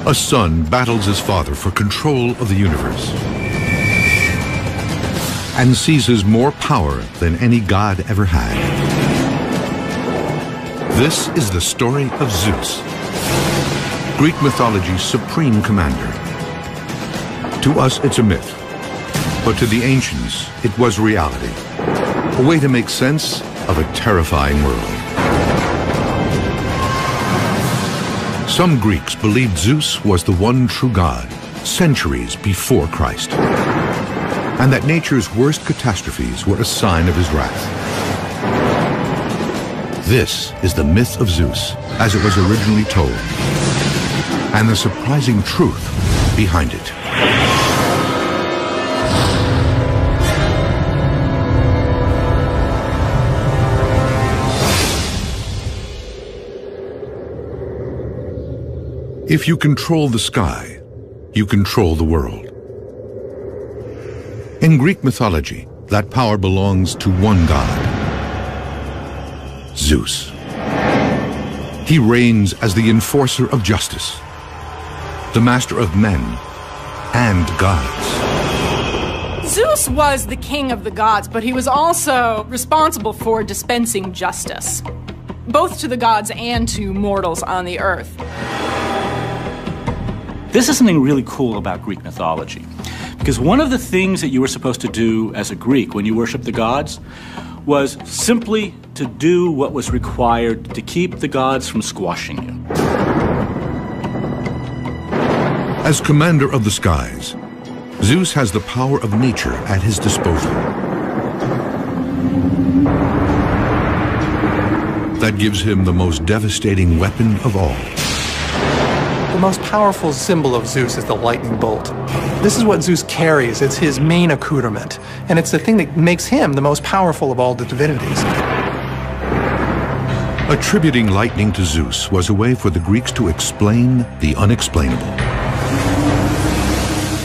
A son battles his father for control of the universe and seizes more power than any god ever had. This is the story of Zeus, Greek mythology's supreme commander. To us, it's a myth, but to the ancients, it was reality, a way to make sense of a terrifying world. Some Greeks believed Zeus was the one true god, centuries before Christ, and that nature's worst catastrophes were a sign of his wrath. This is the myth of Zeus, as it was originally told, and the surprising truth behind it. If you control the sky, you control the world. In Greek mythology, that power belongs to one god, Zeus. He reigns as the enforcer of justice, the master of men and gods. Zeus was the king of the gods, but he was also responsible for dispensing justice, both to the gods and to mortals on the earth. This is something really cool about Greek mythology, because one of the things that you were supposed to do as a Greek when you worshiped the gods was simply to do what was required to keep the gods from squashing you. As commander of the skies, Zeus has the power of nature at his disposal. That gives him the most devastating weapon of all. The most powerful symbol of Zeus is the lightning bolt. This is what Zeus carries. It's his main accoutrement, and it's the thing that makes him the most powerful of all the divinities. Attributing lightning to Zeus was a way for the Greeks to explain the unexplainable.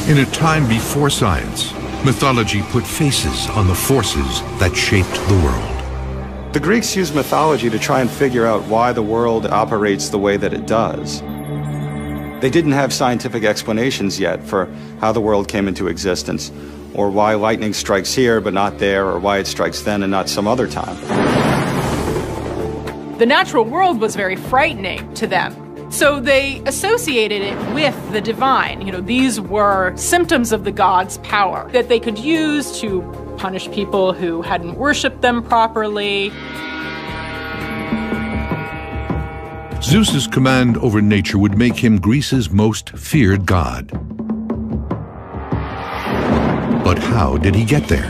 In a time before science, mythology put faces on the forces that shaped the world. The Greeks used mythology to try and figure out why the world operates the way that it does. They didn't have scientific explanations yet for how the world came into existence, or why lightning strikes here but not there, or why it strikes then and not some other time. The natural world was very frightening to them, so they associated it with the divine. You know, these were symptoms of the gods' power that they could use to punish people who hadn't worshipped them properly. Zeus's command over nature would make him Greece's most feared god. But how did he get there?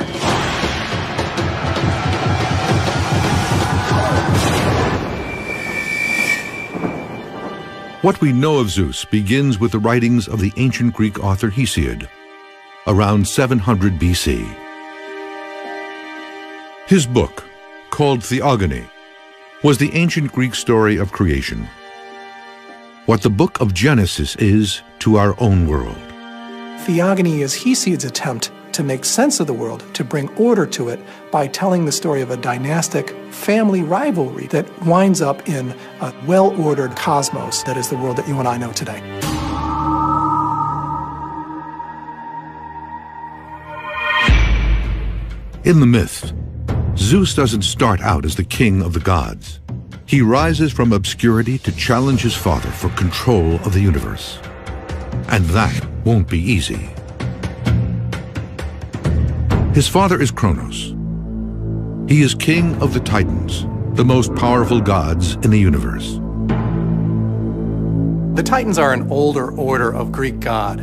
What we know of Zeus begins with the writings of the ancient Greek author Hesiod, around 700 BC. His book, called Theogony, was the ancient Greek story of creation. What the book of Genesis is to our own world. Theogony is Hesiod's attempt to make sense of the world, to bring order to it by telling the story of a dynastic family rivalry that winds up in a well-ordered cosmos that is the world that you and I know today. In the myth, Zeus doesn't start out as the king of the gods. He rises from obscurity to challenge his father for control of the universe. And that won't be easy. His father is Kronos. He is king of the Titans, the most powerful gods in the universe. The Titans are an older order of Greek god.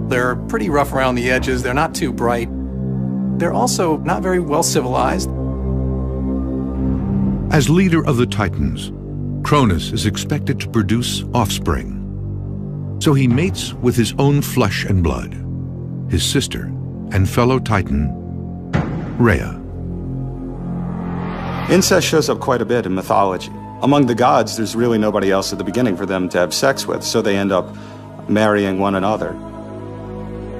They're pretty rough around the edges, they're not too bright. They're also not very well civilized. As leader of the Titans, Kronos is expected to produce offspring. So he mates with his own flesh and blood, his sister and fellow Titan, Rhea. Incest shows up quite a bit in mythology. Among the gods, there's really nobody else at the beginning for them to have sex with, so they end up marrying one another.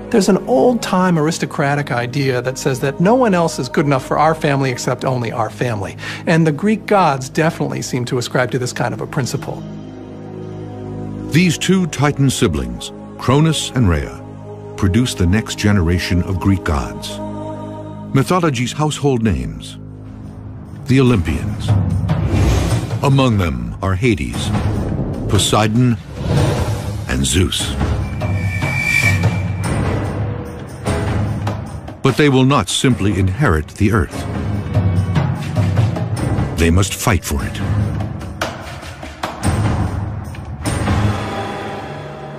There's an old-time aristocratic idea that says that no one else is good enough for our family except only our family. And the Greek gods definitely seem to ascribe to this kind of a principle. These two Titan siblings, Cronus and Rhea, produce the next generation of Greek gods. Mythology's household names, the Olympians. Among them are Hades, Poseidon, and Zeus. But they will not simply inherit the earth. They must fight for it.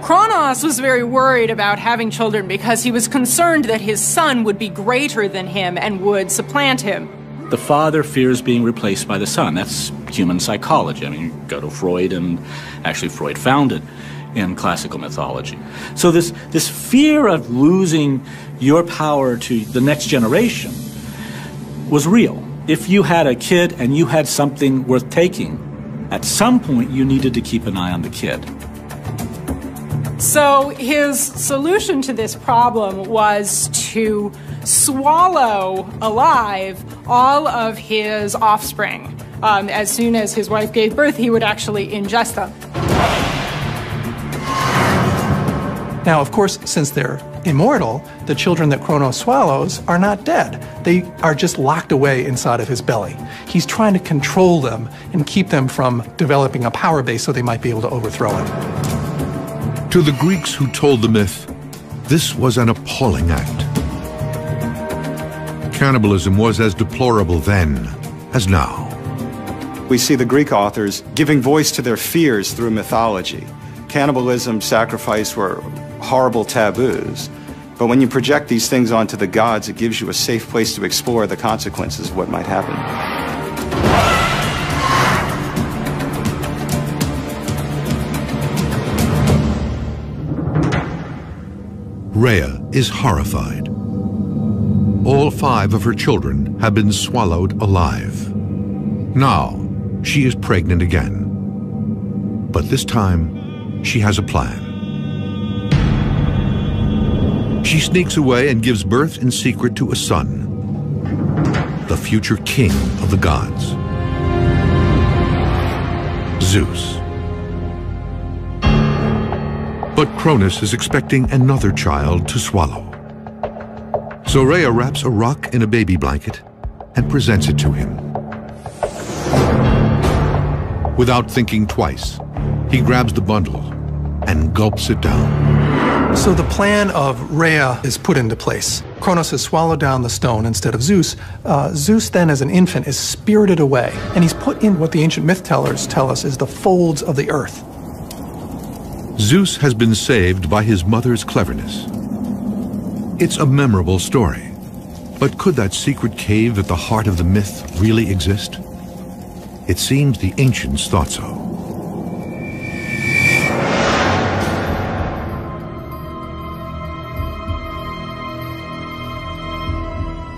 Kronos was very worried about having children because he was concerned that his son would be greater than him and would supplant him. The father fears being replaced by the son. That's human psychology. I mean, you go to Freud, and actually Freud found it in classical mythology. So this fear of losing your power to the next generation was real. If you had a kid and you had something worth taking, at some point you needed to keep an eye on the kid. So his solution to this problem was to swallow alive all of his offspring. As soon as his wife gave birth, he would actually ingest them. Now, of course, since they're immortal, the children that Kronos swallows are not dead. They are just locked away inside of his belly. He's trying to control them and keep them from developing a power base so they might be able to overthrow him. To the Greeks who told the myth, this was an appalling act. Cannibalism was as deplorable then as now. We see the Greek authors giving voice to their fears through mythology. Cannibalism, sacrifice were horrible taboos. But when you project these things onto the gods, it gives you a safe place to explore the consequences of what might happen. Rhea is horrified. All 5 of her children have been swallowed alive. Now, she is pregnant again. But this time, she has a plan. She sneaks away and gives birth in secret to a son, the future king of the gods, Zeus. But Cronus is expecting another child to swallow. So Rhea wraps a rock in a baby blanket and presents it to him. Without thinking twice, he grabs the bundle and gulps it down. So the plan of Rhea is put into place. Kronos has swallowed down the stone instead of Zeus. Zeus then, as an infant, is spirited away, and he's put in what the ancient myth tellers tell us is the folds of the earth. Zeus has been saved by his mother's cleverness. It's a memorable story, but could that secret cave at the heart of the myth really exist? It seems the ancients thought so.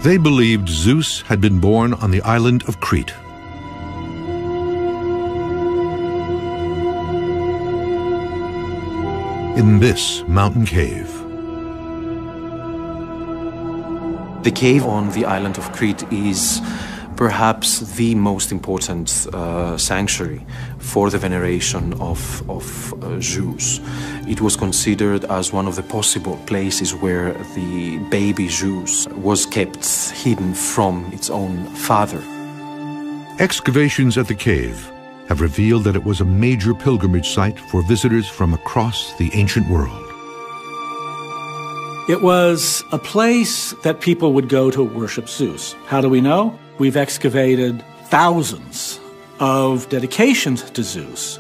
They believed Zeus had been born on the island of Crete. In this mountain cave. The cave on the island of Crete is perhaps the most important sanctuary for the veneration of Zeus. It was considered as one of the possible places where the baby Zeus was kept hidden from its own father. Excavations at the cave have revealed that it was a major pilgrimage site for visitors from across the ancient world. It was a place that people would go to worship Zeus. How do we know? We've excavated thousands of dedications to Zeus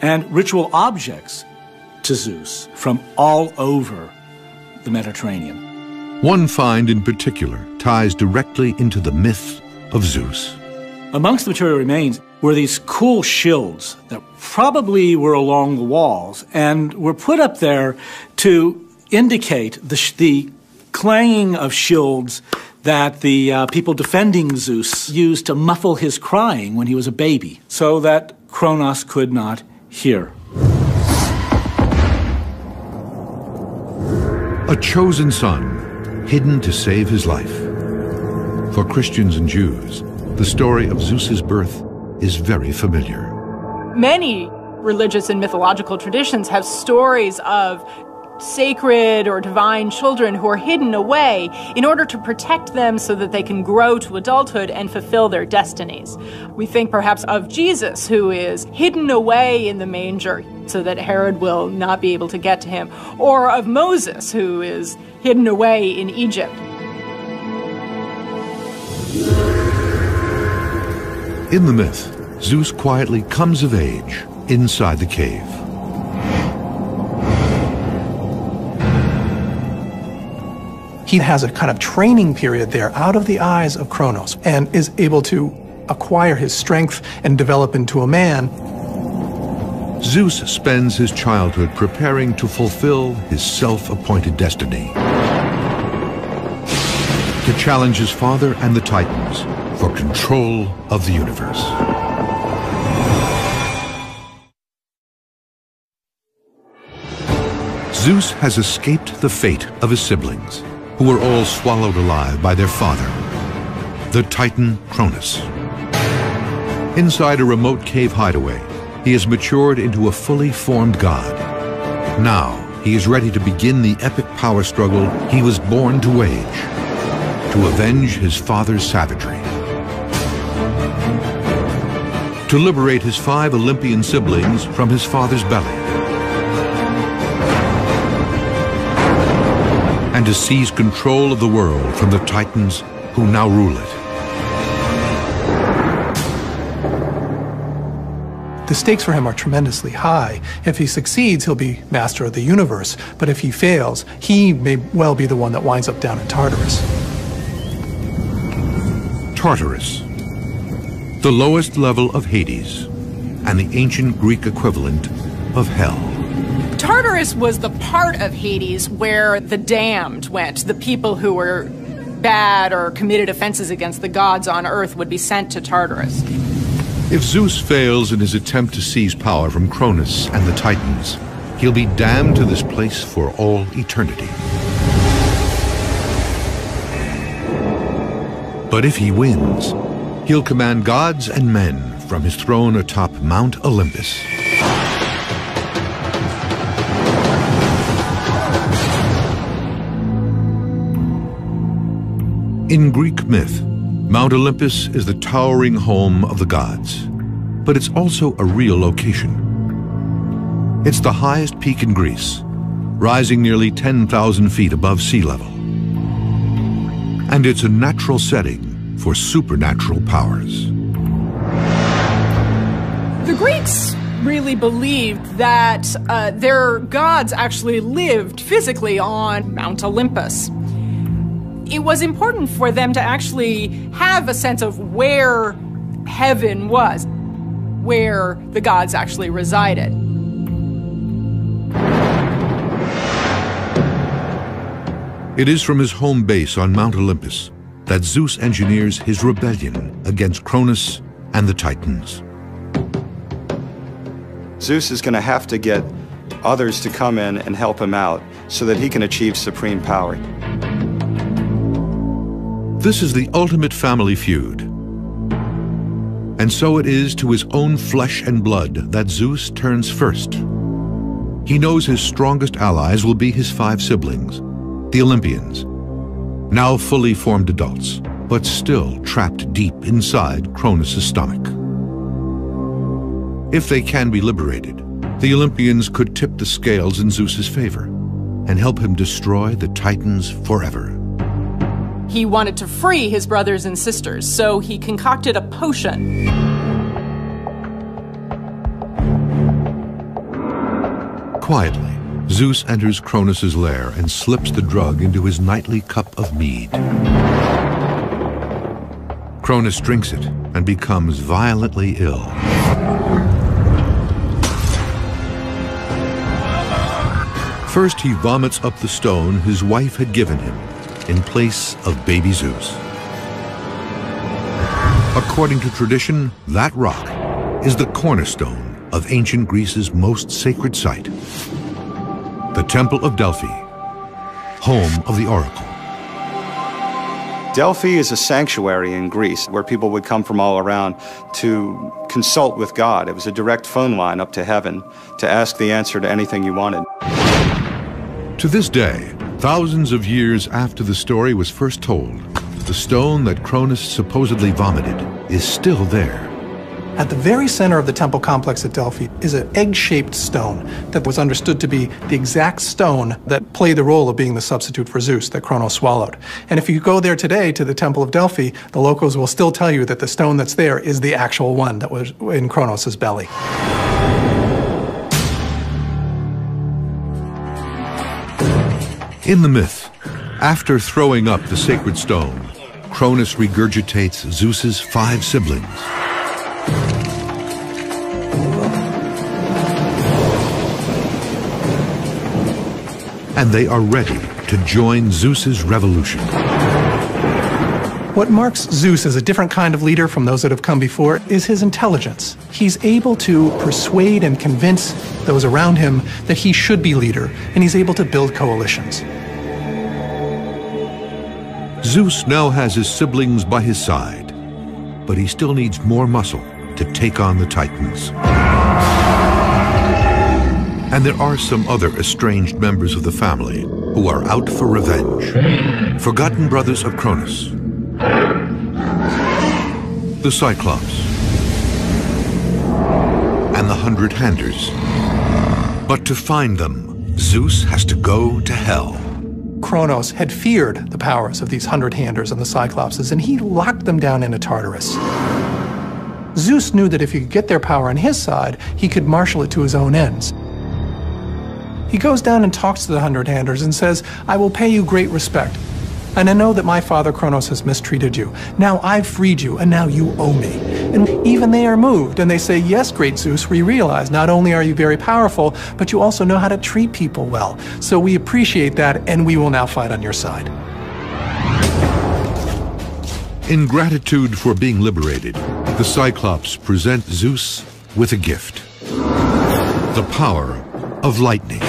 and ritual objects to Zeus from all over the Mediterranean. One find in particular ties directly into the myth of Zeus. Amongst the material remains were these cool shields that probably were along the walls and were put up there to indicate the clanging of shields that the people defending Zeus used to muffle his crying when he was a baby, so that Kronos could not hear. A chosen son, hidden to save his life. For Christians and Jews, the story of Zeus's birth is very familiar. Many Religious and mythological traditions have stories of sacred or divine children who are hidden away in order to protect them so that they can grow to adulthood and fulfill their destinies. We think perhaps of Jesus, who is hidden away in the manger so that Herod will not be able to get to him, or of Moses, who is hidden away in Egypt. In the myth, Zeus quietly comes of age inside the cave. He has a kind of training period there out of the eyes of Kronos and is able to acquire his strength and develop into a man. Zeus spends his childhood preparing to fulfill his self-appointed destiny. To challenge his father and the Titans for control of the universe. Zeus has escaped the fate of his siblings, who were all swallowed alive by their father, the Titan Cronus. Inside a remote cave hideaway, he has matured into a fully formed god. Now, he is ready to begin the epic power struggle he was born to wage, to avenge his father's savagery. To liberate his 5 Olympian siblings from his father's belly. And to seize control of the world from the Titans who now rule it. The stakes for him are tremendously high. If he succeeds, he'll be master of the universe. But if he fails, he may well be the one that winds up down in Tartarus. Tartarus, the lowest level of Hades, and the ancient Greek equivalent of hell. Tartarus was the part of Hades where the damned went. The people who were bad or committed offenses against the gods on earth would be sent to Tartarus. If Zeus fails in his attempt to seize power from Cronus and the Titans, he'll be damned to this place for all eternity. But if he wins, he'll command gods and men from his throne atop Mount Olympus. In Greek myth, Mount Olympus is the towering home of the gods, but it's also a real location. It's the highest peak in Greece, rising nearly 10,000 feet above sea level. And it's a natural setting for supernatural powers. The Greeks really believed that their gods actually lived physically on Mount Olympus. It was important for them to actually have a sense of where heaven was, where the gods actually resided. It is from his home base on Mount Olympus that Zeus engineers his rebellion against Cronus and the Titans. Zeus is going to have to get others to come in and help him out so that he can achieve supreme power. This is the ultimate family feud. And so it is to his own flesh and blood that Zeus turns first. He knows his strongest allies will be his 5 siblings, the Olympians, now fully formed adults, but still trapped deep inside Cronus' stomach. If they can be liberated, the Olympians could tip the scales in Zeus's favor and help him destroy the Titans forever. He wanted to free his brothers and sisters, so he concocted a potion. Quietly, Zeus enters Cronus' lair and slips the drug into his nightly cup of mead. Cronus drinks it and becomes violently ill. First, he vomits up the stone his wife had given him in place of baby Zeus. According to tradition, that rock is the cornerstone of ancient Greece's most sacred site, the Temple of Delphi, home of the oracle. Delphi is a sanctuary in Greece where people would come from all around to consult with God. It was a direct phone line up to heaven to ask the answer to anything you wanted. To this day, thousands of years after the story was first told, the stone that Cronus supposedly vomited is still there. At the very center of the temple complex at Delphi is an egg-shaped stone that was understood to be the exact stone that played the role of being the substitute for Zeus that Cronos swallowed. And if you go there today to the temple of Delphi, the locals will still tell you that the stone that's there is the actual one that was in Cronos' belly. In the myth, after throwing up the sacred stone, Cronus regurgitates Zeus's 5 siblings. And they are ready to join Zeus's revolution. What marks Zeus as a different kind of leader from those that have come before is his intelligence. He's able to persuade and convince those around him that he should be leader, and he's able to build coalitions. Zeus now has his siblings by his side, but he still needs more muscle to take on the Titans. And there are some other estranged members of the family who are out for revenge. Forgotten brothers of Cronus. The Cyclops. And the 100-handers. But to find them, Zeus has to go to hell. Cronos had feared the powers of these 100-handers and the Cyclopses, and he locked them down into Tartarus. Zeus knew that if he could get their power on his side, he could marshal it to his own ends. He goes down and talks to the 100-handers and says, "I will pay you great respect. And I know that my father Cronos has mistreated you. Now I've freed you, and now you owe me." And even they are moved, and they say, "Yes, great Zeus, we realize not only are you very powerful, but you also know how to treat people well. So we appreciate that, and we will now fight on your side." In gratitude for being liberated, the Cyclops present Zeus with a gift. The power of lightning.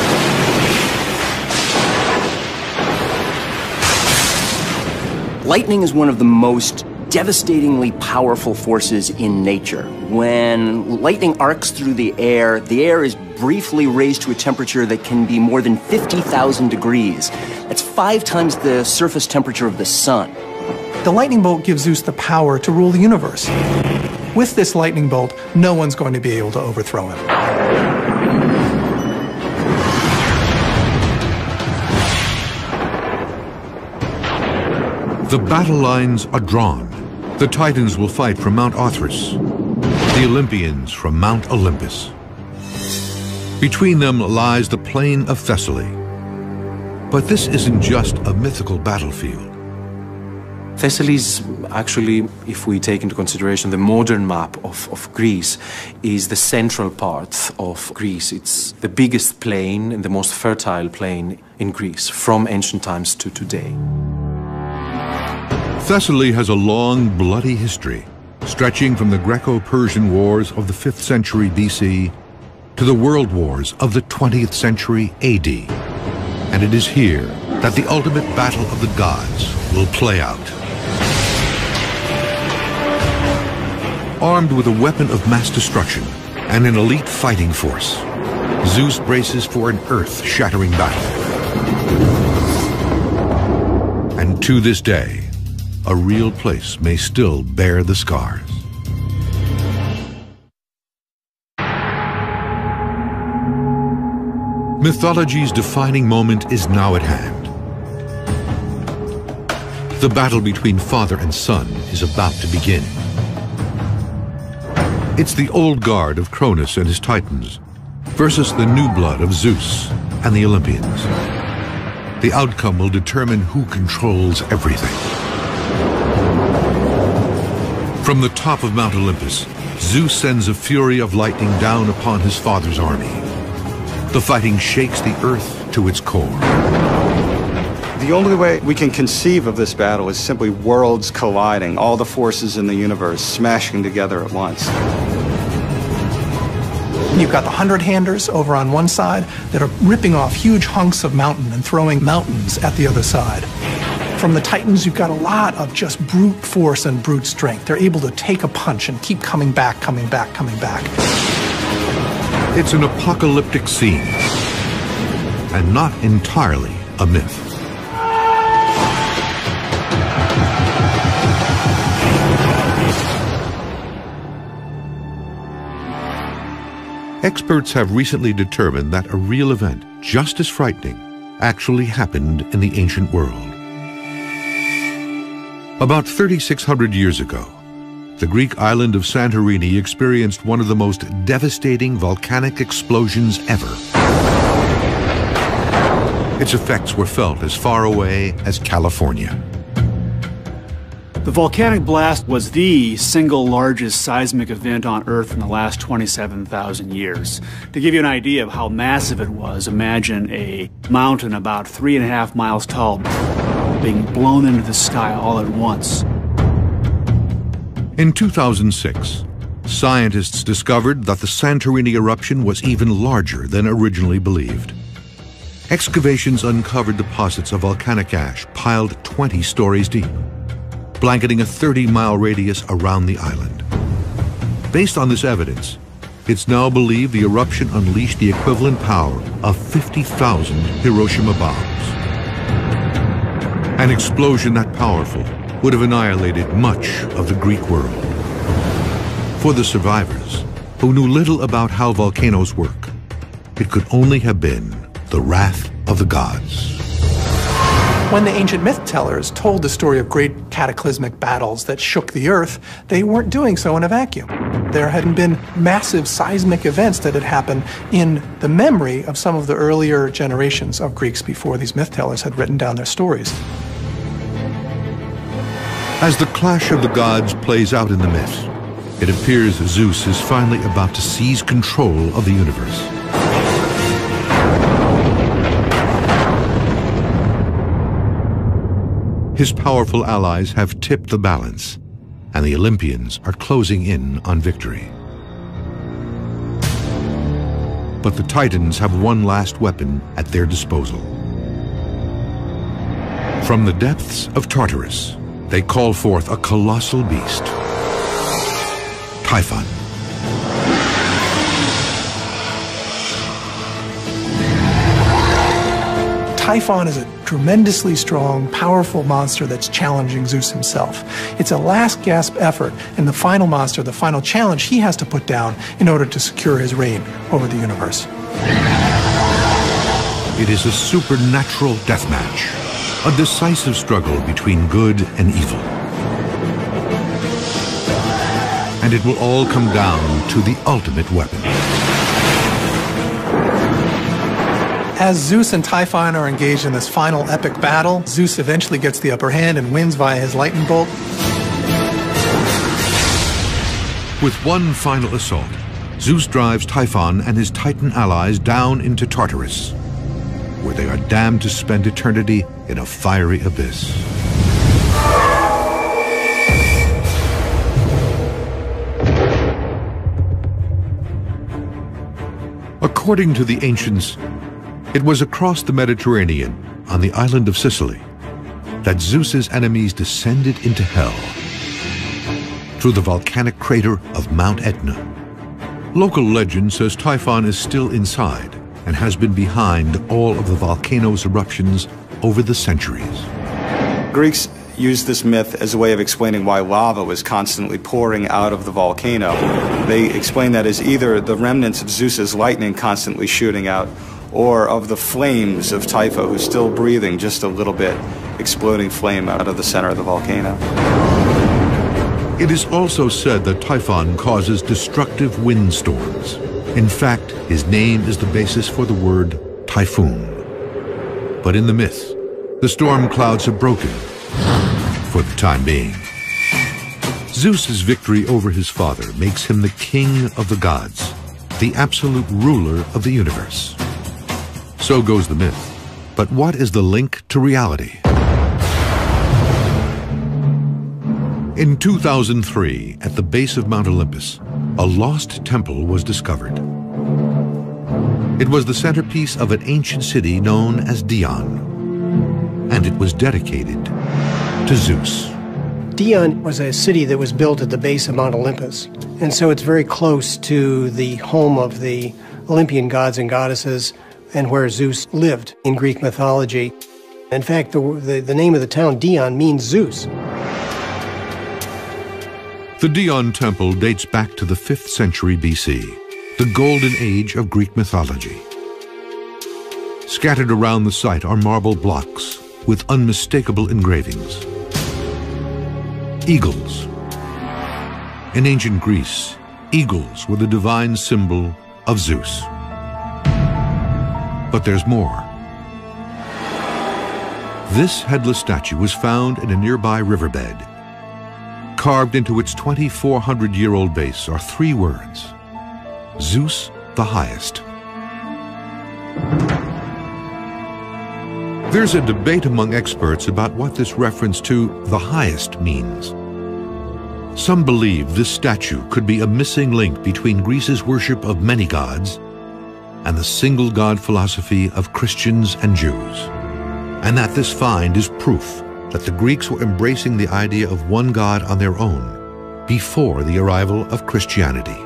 Lightning is one of the most devastatingly powerful forces in nature. When lightning arcs through the air is briefly raised to a temperature that can be more than 50,000 degrees. That's 5 times the surface temperature of the sun. The lightning bolt gives Zeus the power to rule the universe. With this lightning bolt, no one's going to be able to overthrow him. The battle lines are drawn. The Titans will fight from Mount Othrys, the Olympians from Mount Olympus. Between them lies the plain of Thessaly. But this isn't just a mythical battlefield. Thessaly is actually, if we take into consideration the modern map of Greece, is the central part of Greece. It's the biggest plain and the most fertile plain in Greece, from ancient times to today. Thessaly has a long, bloody history, stretching from the Greco-Persian wars of the 5th century BC to the world wars of the 20th century AD. And it is here that the ultimate battle of the gods will play out. Armed with a weapon of mass destruction and an elite fighting force, Zeus braces for an earth-shattering battle. And to this day, a real place may still bear the scars. Mythology's defining moment is now at hand. The battle between father and son is about to begin. It's the old guard of Cronus and his Titans versus the new blood of Zeus and the Olympians. The outcome will determine who controls everything. From the top of Mount Olympus, Zeus sends a fury of lightning down upon his father's army. The fighting shakes the earth to its core. The only way we can conceive of this battle is simply worlds colliding, all the forces in the universe smashing together at once. You've got the 100-handers over on one side that are ripping off huge hunks of mountain and throwing mountains at the other side. From the Titans, you've got a lot of just brute force and brute strength. They're able to take a punch and keep coming back, coming back, coming back. It's an apocalyptic scene, and not entirely a myth. Experts have recently determined that a real event, just as frightening, actually happened in the ancient world. About 3,600 years ago, the Greek island of Santorini experienced one of the most devastating volcanic explosions ever. Its effects were felt as far away as California. The volcanic blast was the single largest seismic event on Earth in the last 27,000 years. To give you an idea of how massive it was, imagine a mountain about 3.5 miles tall being blown into the sky all at once. In 2006, scientists discovered that the Santorini eruption was even larger than originally believed. Excavations uncovered deposits of volcanic ash piled 20 stories deep, blanketing a 30-mile radius around the island. Based on this evidence, it's now believed the eruption unleashed the equivalent power of 50,000 Hiroshima bombs. An explosion that powerful would have annihilated much of the Greek world. For the survivors, who knew little about how volcanoes work, it could only have been the wrath of the gods. When the ancient myth tellers told the story of great cataclysmic battles that shook the earth, they weren't doing so in a vacuum. There had been massive seismic events that had happened in the memory of some of the earlier generations of Greeks before these myth tellers had written down their stories. As the clash of the gods plays out in the myth, it appears Zeus is finally about to seize control of the universe. His powerful allies have tipped the balance, and the Olympians are closing in on victory. But the Titans have one last weapon at their disposal. From the depths of Tartarus, they call forth a colossal beast, Typhon. Typhon is a tremendously strong, powerful monster that's challenging Zeus himself. It's a last gasp effort, and the final monster, the final challenge he has to put down in order to secure his reign over the universe. It is a supernatural deathmatch, a decisive struggle between good and evil. And it will all come down to the ultimate weapon. As Zeus and Typhon are engaged in this final epic battle, Zeus eventually gets the upper hand and wins via his lightning bolt. With one final assault, Zeus drives Typhon and his Titan allies down into Tartarus, where they are damned to spend eternity in a fiery abyss. According to the ancients, it was across the Mediterranean, on the island of Sicily, that Zeus's enemies descended into hell through the volcanic crater of Mount Etna. Local legend says Typhon is still inside and has been behind all of the volcano's eruptions over the centuries. Greeks used this myth as a way of explaining why lava was constantly pouring out of the volcano. They explained that as either the remnants of Zeus's lightning constantly shooting out, or of the flames of Typho, who's still breathing just a little bit, exploding flame out of the center of the volcano. It is also said that Typhon causes destructive windstorms. In fact, his name is the basis for the word typhoon. But in the myth, the storm clouds have broken, for the time being. Zeus's victory over his father makes him the king of the gods, the absolute ruler of the universe. So goes the myth. But what is the link to reality? In 2003, at the base of Mount Olympus, a lost temple was discovered. It was the centerpiece of an ancient city known as Dion, and it was dedicated to Zeus. Dion was a city that was built at the base of Mount Olympus, and so it's very close to the home of the Olympian gods and goddesses and where Zeus lived in Greek mythology. In fact, the name of the town, Dion, means Zeus. The Dion temple dates back to the 5th century BC, the golden age of Greek mythology. Scattered around the site are marble blocks with unmistakable engravings. Eagles. In ancient Greece, eagles were the divine symbol of Zeus. But there's more. This headless statue was found in a nearby riverbed. Carved into its 2,400-year-old base are 3 words: Zeus the highest. There's a debate among experts about what this reference to the highest means. Some believe this statue could be a missing link between Greece's worship of many gods and the single god philosophy of Christians and Jews, and that this find is proof that the Greeks were embracing the idea of one god on their own before the arrival of Christianity.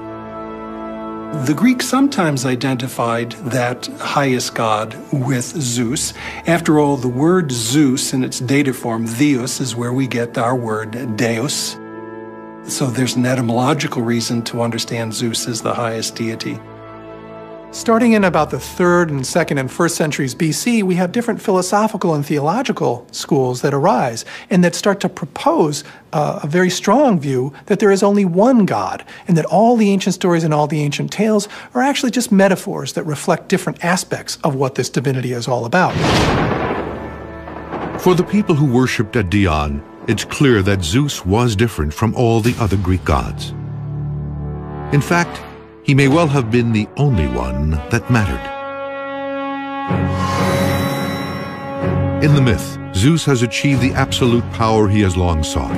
The Greeks sometimes identified that highest god with Zeus. After all, the word Zeus in its dative form, theos, is where we get our word deus. So there's an etymological reason to understand Zeus as the highest deity. Starting in about the 3rd and 2nd and 1st centuries BC, we have different philosophical and theological schools that arise and that start to propose a very strong view that there is only one God and that all the ancient stories and all the ancient tales are actually just metaphors that reflect different aspects of what this divinity is all about. For the people who worshipped at Dion, it's clear that Zeus was different from all the other Greek gods. In fact, he may well have been the only one that mattered. In the myth, Zeus has achieved the absolute power he has long sought.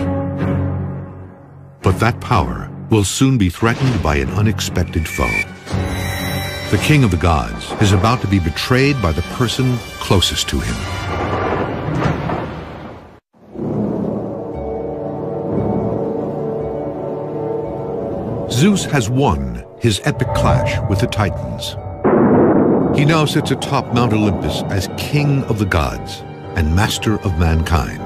But that power will soon be threatened by an unexpected foe. The king of the gods is about to be betrayed by the person closest to him. Zeus has won his epic clash with the Titans. He now sits atop Mount Olympus as king of the gods and master of mankind.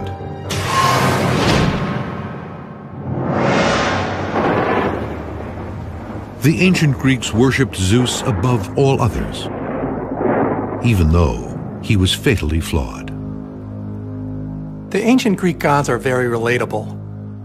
The ancient Greeks worshipped Zeus above all others, even though he was fatally flawed. The ancient Greek gods are very relatable.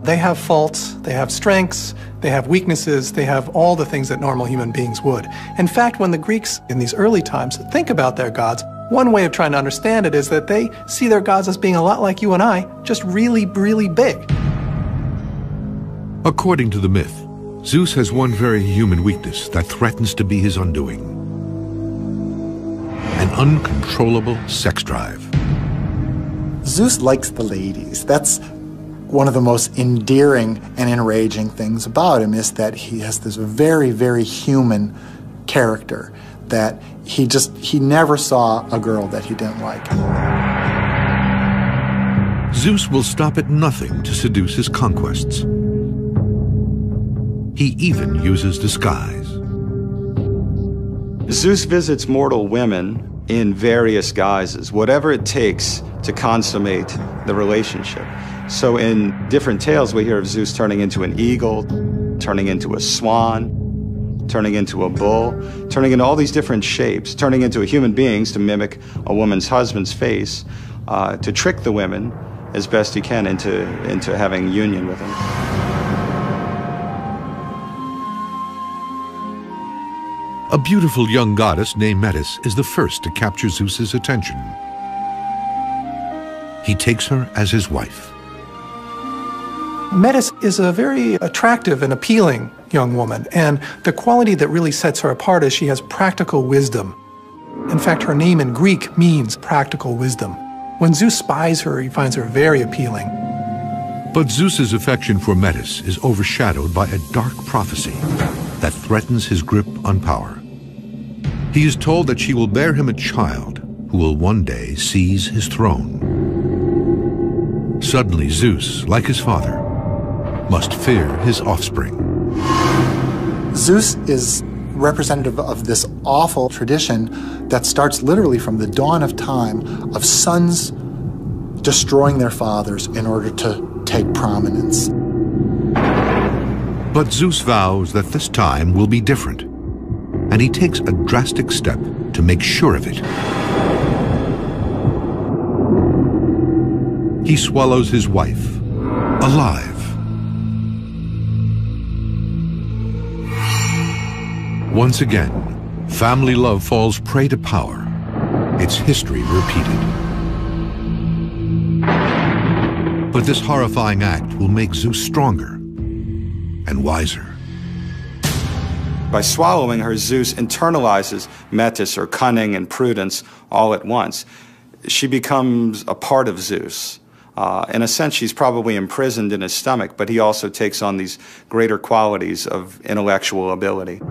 They have faults, they have strengths, they have weaknesses, they have all the things that normal human beings would. In fact, when the Greeks in these early times think about their gods, one way of trying to understand it is that they see their gods as being a lot like you and I, just really, really big. According to the myth, Zeus has one very human weakness that threatens to be his undoing: an uncontrollable sex drive. Zeus likes the ladies. That's one of the most endearing and enraging things about him, is that he has this very, very human character, that he never saw a girl that he didn't like. Zeus will stop at nothing to seduce his conquests. He even uses disguise. Zeus visits mortal women in various guises, whatever it takes to consummate the relationship. So in different tales, we hear of Zeus turning into an eagle, turning into a swan, turning into a bull, turning into all these different shapes, turning into human beings to mimic a woman's husband's face, to trick the women as best he can into having union with him. A beautiful young goddess named Metis is the first to capture Zeus's attention. He takes her as his wife. Metis is a very attractive and appealing young woman, and the quality that really sets her apart is she has practical wisdom. In fact, her name in Greek means practical wisdom. When Zeus spies her, he finds her very appealing. But Zeus's affection for Metis is overshadowed by a dark prophecy that threatens his grip on power. He is told that she will bear him a child who will one day seize his throne. Suddenly, Zeus, like his father, must fear his offspring. Zeus is representative of this awful tradition that starts literally from the dawn of time of sons destroying their fathers in order to take prominence. But Zeus vows that this time will be different, and he takes a drastic step to make sure of it. He swallows his wife, alive. Once again, family love falls prey to power, its history repeated. But this horrifying act will make Zeus stronger and wiser. By swallowing her, Zeus internalizes metis, or cunning, and prudence all at once. She becomes a part of Zeus. In a sense, she's probably imprisoned in his stomach, but he also takes on these greater qualities of intellectual ability.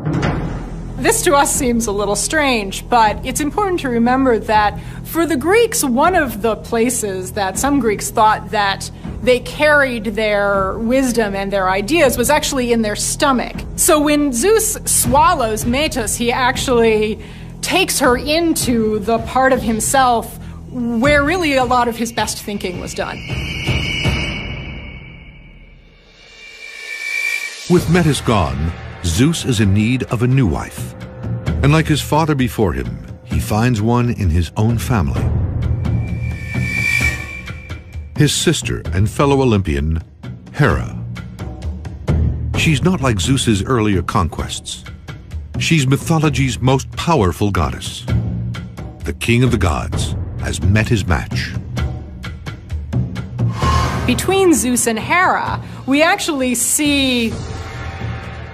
This to us seems a little strange, but it's important to remember that for the Greeks, one of the places that some Greeks thought that they carried their wisdom and their ideas was actually in their stomach. So when Zeus swallows Metis, he actually takes her into the part of himself where really a lot of his best thinking was done. With Metis gone, Zeus is in need of a new wife. And like his father before him, he finds one in his own family. His sister and fellow Olympian, Hera. She's not like Zeus's earlier conquests. She's mythology's most powerful goddess. The king of the gods has met his match. Between Zeus and Hera, we actually see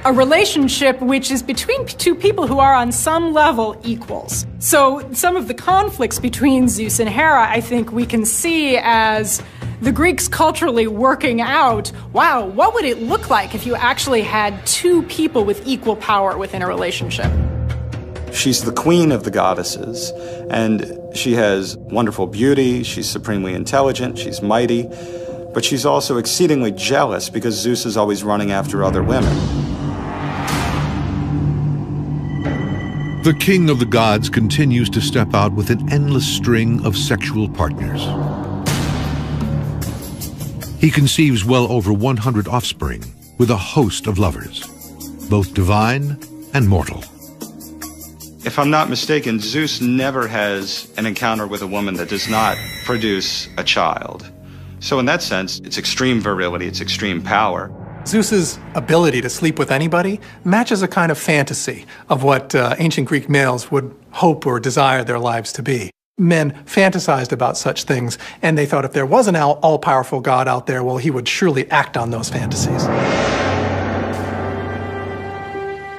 a relationship which is between two people who are on some level equals. So some of the conflicts between Zeus and Hera, I think we can see as the Greeks culturally working out, wow, what would it look like if you actually had two people with equal power within a relationship? She's the queen of the goddesses, and she has wonderful beauty, she's supremely intelligent, she's mighty, but she's also exceedingly jealous because Zeus is always running after other women. The king of the gods continues to step out with an endless string of sexual partners. He conceives well over 100 offspring with a host of lovers, both divine and mortal. If I'm not mistaken, Zeus never has an encounter with a woman that does not produce a child. So in that sense, it's extreme virility, it's extreme power. Zeus's ability to sleep with anybody matches a kind of fantasy of what ancient Greek males would hope or desire their lives to be. Men fantasized about such things, and they thought if there was an all-powerful God out there, well, he would surely act on those fantasies.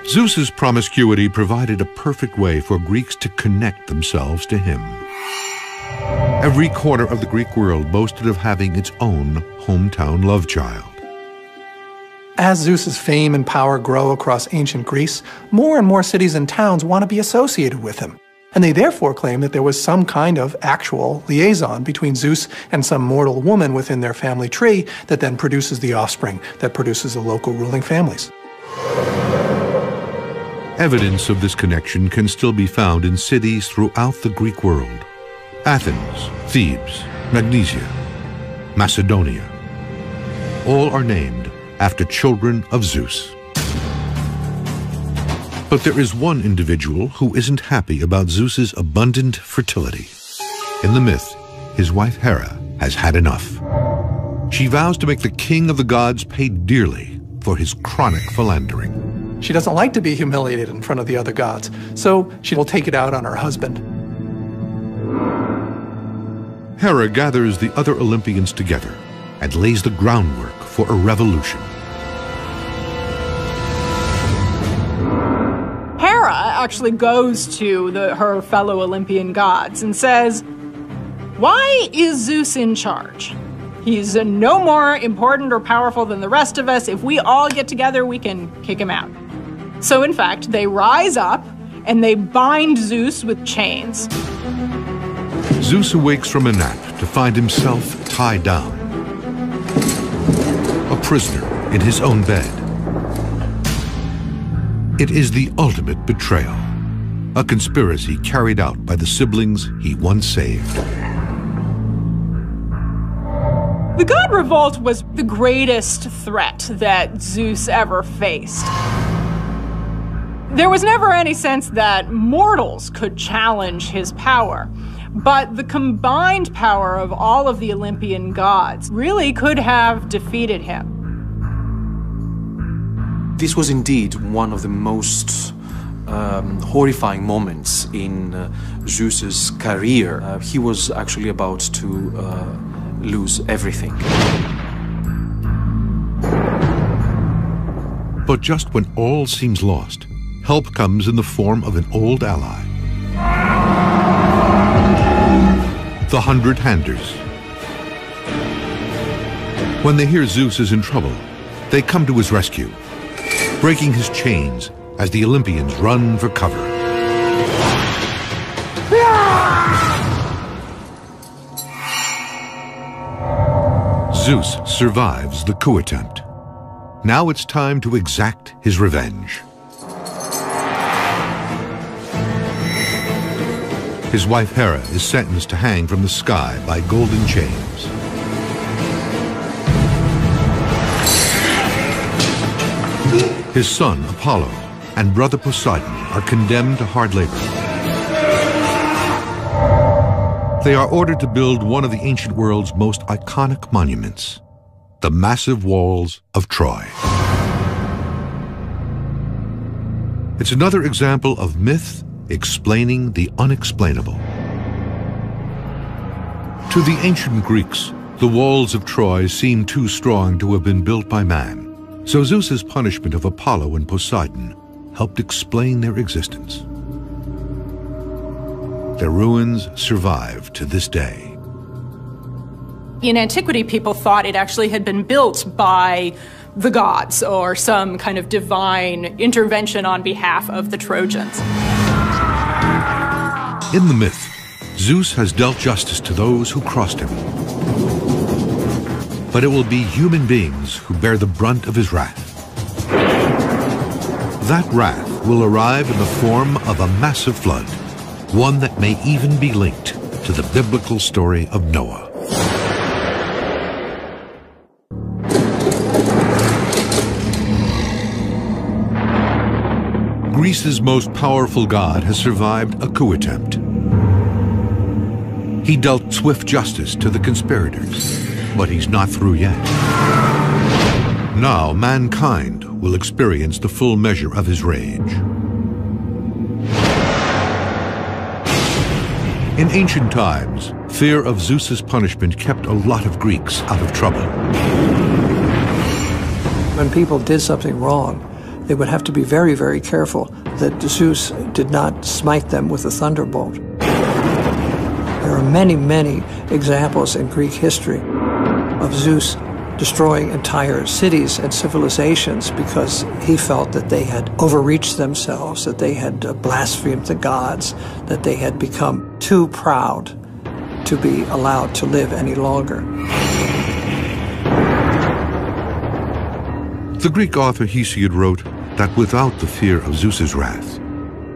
Zeus's promiscuity provided a perfect way for Greeks to connect themselves to him. Every corner of the Greek world boasted of having its own hometown love child. As Zeus's fame and power grow across ancient Greece, more and more cities and towns want to be associated with him. And they therefore claim that there was some kind of actual liaison between Zeus and some mortal woman within their family tree that then produces the offspring that produces the local ruling families. Evidence of this connection can still be found in cities throughout the Greek world. Athens, Thebes, Magnesia, Macedonia. All are named after children of Zeus. But there is one individual who isn't happy about Zeus's abundant fertility. In the myth, his wife Hera has had enough. She vows to make the king of the gods pay dearly for his chronic philandering. She doesn't like to be humiliated in front of the other gods, so she will take it out on her husband. Hera gathers the other Olympians together and lays the groundwork for a revolution. Hera actually goes to her fellow Olympian gods and says, why is Zeus in charge? He's no more important or powerful than the rest of us. If we all get together, we can kick him out. So in fact, they rise up and they bind Zeus with chains. Zeus awakes from a nap to find himself tied down. prisoner in his own bed. It is the ultimate betrayal, a conspiracy carried out by the siblings he once saved. The god revolt was the greatest threat that Zeus ever faced. There was never any sense that mortals could challenge his power, but the combined power of all of the Olympian gods really could have defeated him. This was indeed one of the most horrifying moments in Zeus's career. He was actually about to lose everything. But just when all seems lost, help comes in the form of an old ally. The 100-handers. When they hear Zeus is in trouble, they come to his rescue, breaking his chains as the Olympians run for cover. Zeus survives the coup attempt. Now it's time to exact his revenge. His wife Hera is sentenced to hang from the sky by golden chains. His son Apollo and brother Poseidon are condemned to hard labor. They are ordered to build one of the ancient world's most iconic monuments, the massive walls of Troy. It's another example of myth explaining the unexplainable. To the ancient Greeks, the walls of Troy seemed too strong to have been built by man, so Zeus's punishment of Apollo and Poseidon helped explain their existence. Their ruins survive to this day. In antiquity, people thought it actually had been built by the gods or some kind of divine intervention on behalf of the Trojans. In the myth, Zeus has dealt justice to those who crossed him. But it will be human beings who bear the brunt of his wrath. That wrath will arrive in the form of a massive flood, one that may even be linked to the biblical story of Noah. Greece's most powerful god has survived a coup attempt. He dealt swift justice to the conspirators, but he's not through yet. Now mankind will experience the full measure of his rage. In ancient times, fear of Zeus's punishment kept a lot of Greeks out of trouble. When people did something wrong, they would have to be very, very careful that Zeus did not smite them with a thunderbolt. There are many, many examples in Greek history of Zeus destroying entire cities and civilizations because he felt that they had overreached themselves, that they had blasphemed the gods, that they had become too proud to be allowed to live any longer. The Greek author Hesiod wrote that without the fear of Zeus's wrath,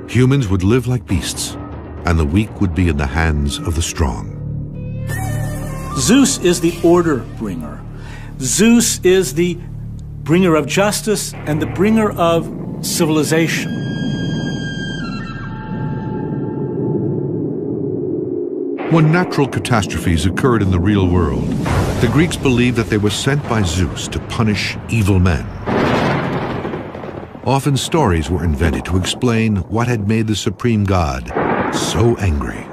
humans would live like beasts, and the weak would be in the hands of the strong. Zeus is the order bringer. Zeus is the bringer of justice and the bringer of civilization. When natural catastrophes occurred in the real world, the Greeks believed that they were sent by Zeus to punish evil men. Often stories were invented to explain what had made the supreme god so angry.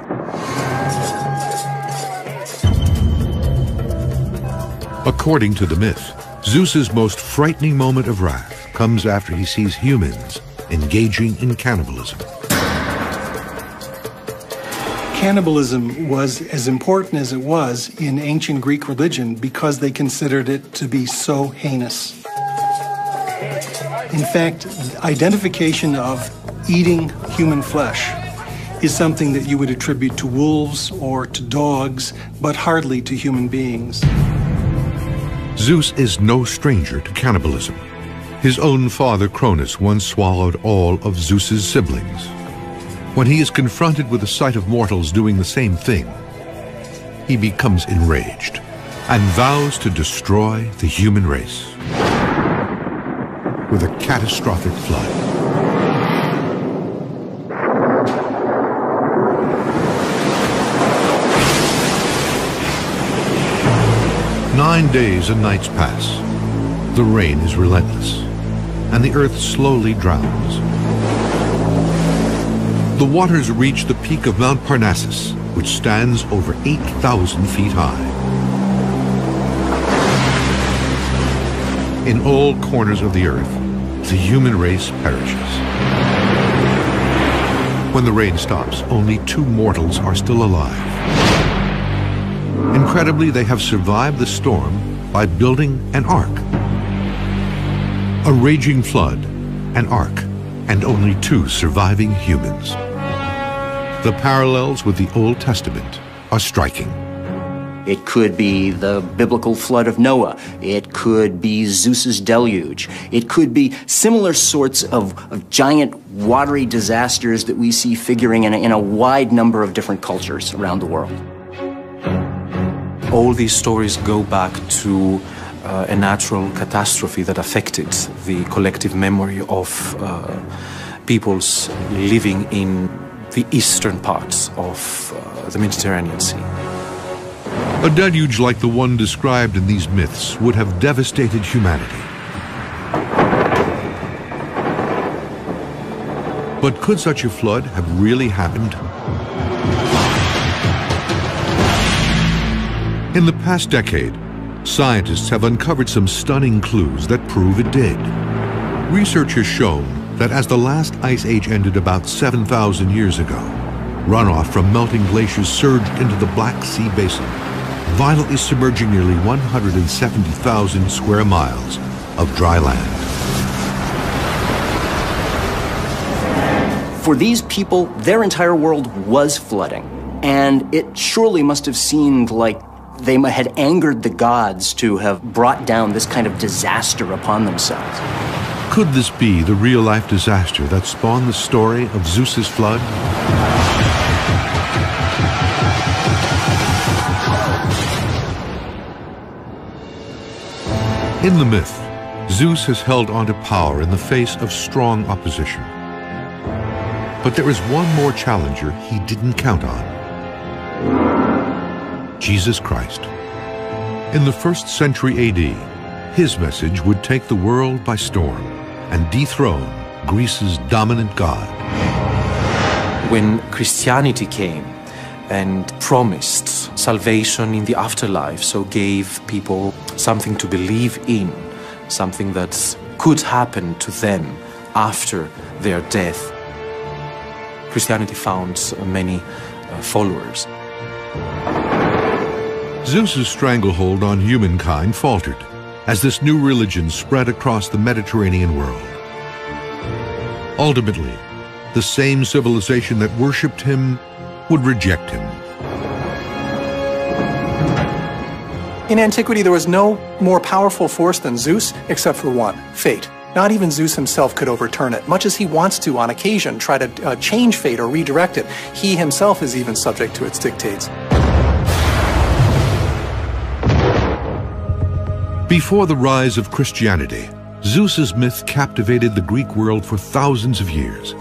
According to the myth, Zeus's most frightening moment of wrath comes after he sees humans engaging in cannibalism. Cannibalism was as important as it was in ancient Greek religion because they considered it to be so heinous. In fact, identification of eating human flesh is something that you would attribute to wolves or to dogs, but hardly to human beings. Zeus is no stranger to cannibalism. His own father Cronus once swallowed all of Zeus's siblings. When he is confronted with the sight of mortals doing the same thing, he becomes enraged and vows to destroy the human race with a catastrophic flood. Nine days and nights pass. The rain is relentless, and the earth slowly drowns. The waters reach the peak of Mount Parnassus, which stands over 8,000 feet high. In all corners of the earth, the human race perishes. When the rain stops, only 2 mortals are still alive. Incredibly, they have survived the storm by building an ark. A raging flood, an ark, and only 2 surviving humans. The parallels with the Old Testament are striking. It could be the biblical flood of Noah. It could be Zeus's deluge. It could be similar sorts of giant watery disasters that we see figuring in a wide number of different cultures around the world. All these stories go back to a natural catastrophe that affected the collective memory of peoples living in the eastern parts of the Mediterranean Sea. A deluge like the one described in these myths would have devastated humanity. But could such a flood have really happened? In the past decade, scientists have uncovered some stunning clues that prove it did. Research has shown that as the last ice age ended about 7,000 years ago, runoff from melting glaciers surged into the Black Sea basin, violently submerging nearly 170,000 square miles of dry land. For these people, their entire world was flooding, and it surely must have seemed like they had angered the gods to have brought down this kind of disaster upon themselves. Could this be the real-life disaster that spawned the story of Zeus's flood? In the myth, Zeus has held onto power in the face of strong opposition. But there is one more challenger he didn't count on. Jesus Christ. In the 1st century AD, his message would take the world by storm and dethrone Greece's dominant god. When Christianity came and promised salvation in the afterlife, so gave people something to believe in, something that could happen to them after their death, Christianity found many followers. Zeus's stranglehold on humankind faltered as this new religion spread across the Mediterranean world. Ultimately, the same civilization that worshipped him would reject him. In antiquity, there was no more powerful force than Zeus, except for one, fate. Not even Zeus himself could overturn it, much as he wants to, on occasion, try to change fate or redirect it. He himself is even subject to its dictates. Before the rise of Christianity, Zeus's myth captivated the Greek world for thousands of years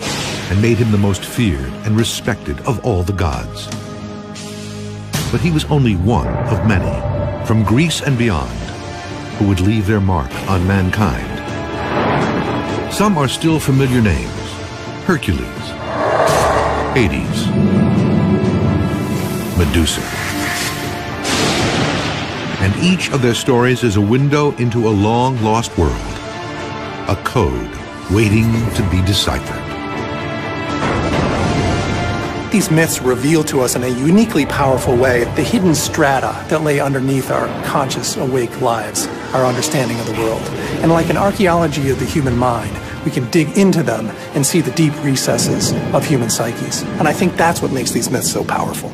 and made him the most feared and respected of all the gods. But he was only one of many, from Greece and beyond, who would leave their mark on mankind. Some are still familiar names: Hercules, Hades, Medusa. And each of their stories is a window into a long-lost world, a code waiting to be deciphered. These myths reveal to us in a uniquely powerful way the hidden strata that lay underneath our conscious, awake lives, our understanding of the world. And like an archaeology of the human mind, we can dig into them and see the deep recesses of human psyches. And I think that's what makes these myths so powerful.